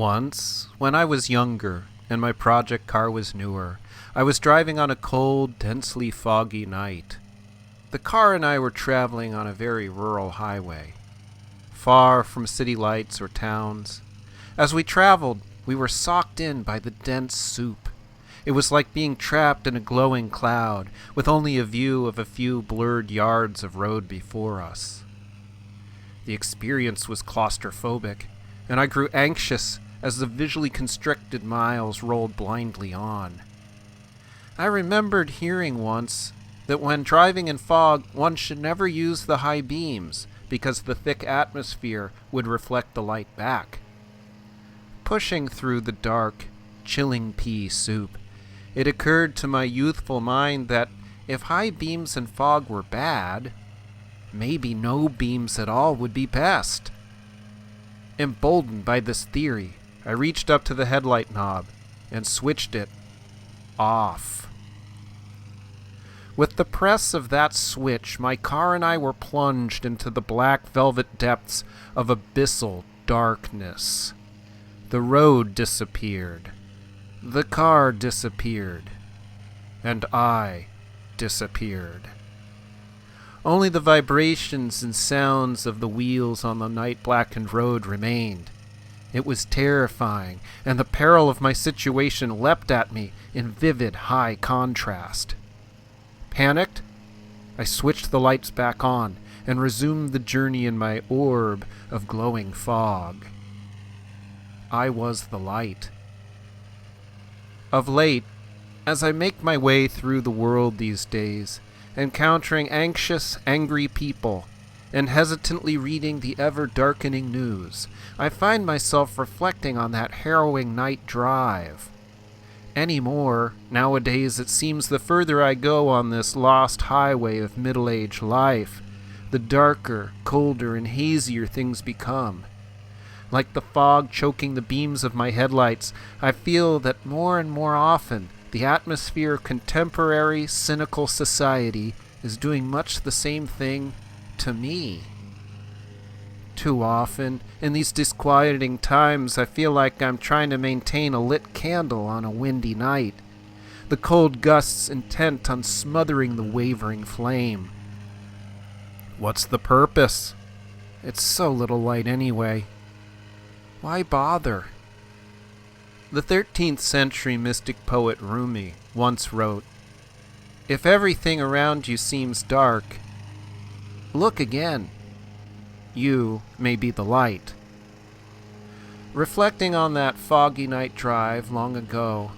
Once, when I was younger and my project car was newer, I was driving on a cold, densely foggy night. The car and I were traveling on a very rural highway, far from city lights or towns. As we traveled, we were socked in by the dense soup. It was like being trapped in a glowing cloud, with only a view of a few blurred yards of road before us. The experience was claustrophobic, and I grew anxious as the visually constricted miles rolled blindly on. I remembered hearing once that when driving in fog, one should never use the high beams because the thick atmosphere would reflect the light back. Pushing through the dark, chilling pea soup, it occurred to my youthful mind that if high beams and fog were bad, maybe no beams at all would be best. Emboldened by this theory, I reached up to the headlight knob and switched it off. With the press of that switch, my car and I were plunged into the black velvet depths of abyssal darkness. The road disappeared. The car disappeared. And I disappeared. Only the vibrations and sounds of the wheels on the night-blackened road remained. It was terrifying, and the peril of my situation leapt at me in vivid, high contrast. Panicked, I switched the lights back on and resumed the journey in my orb of glowing fog. I was the light. Of late, as I make my way through the world these days, encountering anxious, angry people, and hesitantly reading the ever-darkening news, I find myself reflecting on that harrowing night drive. Anymore, nowadays it seems the further I go on this lost highway of middle-aged life, the darker, colder, and hazier things become. Like the fog choking the beams of my headlights, I feel that more and more often the atmosphere of contemporary, cynical society is doing much the same thing to me. Too often, in these disquieting times, I feel like I'm trying to maintain a lit candle on a windy night, the cold gusts intent on smothering the wavering flame. What's the purpose? It's so little light anyway. Why bother? The 13th century mystic poet Rumi once wrote, "If everything around you seems dark, look again. You may be the light." Reflecting on that foggy night drive long ago,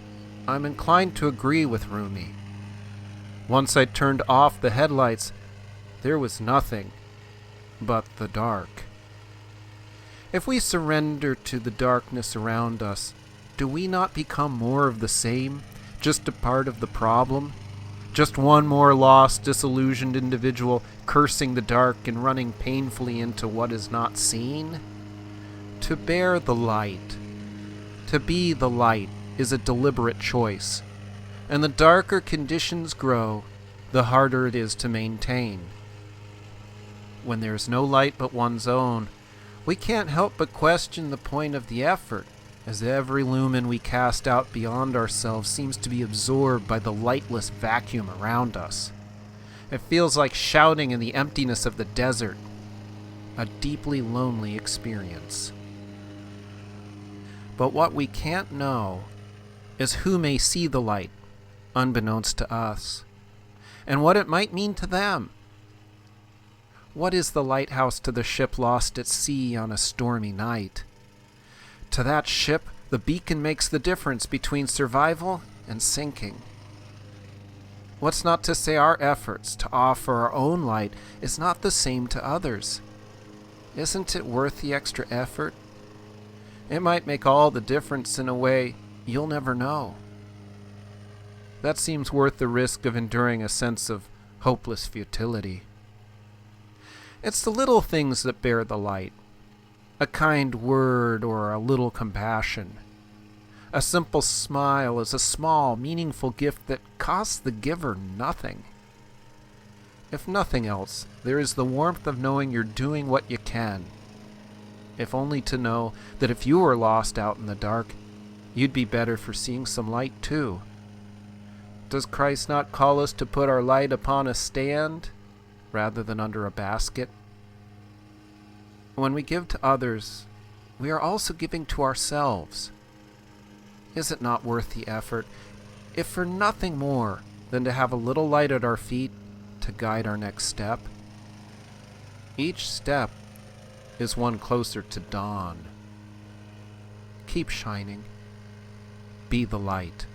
I'm inclined to agree with Rumi. Once I turned off the headlights, there was nothing but the dark. If we surrender to the darkness around us, do we not become more of the same, just a part of the problem? Just one more lost, disillusioned individual cursing the dark and running painfully into what is not seen? To bear the light, to be the light, is a deliberate choice, and the darker conditions grow, the harder it is to maintain. When there is no light but one's own, we can't help but question the point of the effort, as every lumen we cast out beyond ourselves seems to be absorbed by the lightless vacuum around us. It feels like shouting in the emptiness of the desert, a deeply lonely experience. But what we can't know is who may see the light, unbeknownst to us, and what it might mean to them. What is the lighthouse to the ship lost at sea on a stormy night? To that ship, the beacon makes the difference between survival and sinking. What's not to say our efforts to offer our own light is not the same to others? Isn't it worth the extra effort? It might make all the difference in a way you'll never know. That seems worth the risk of enduring a sense of hopeless futility. It's the little things that bear the light. A kind word or a little compassion. A simple smile is a small, meaningful gift that costs the giver nothing. If nothing else, there is the warmth of knowing you're doing what you can. if only to know that if you were lost out in the dark, you'd be better for seeing some light too. Does Christ not call us to put our light upon a stand rather than under a basket? When we give to others, we are also giving to ourselves. Is it not worth the effort, if for nothing more than to have a little light at our feet to guide our next step? Each step is one closer to dawn. Keep shining. Be the light.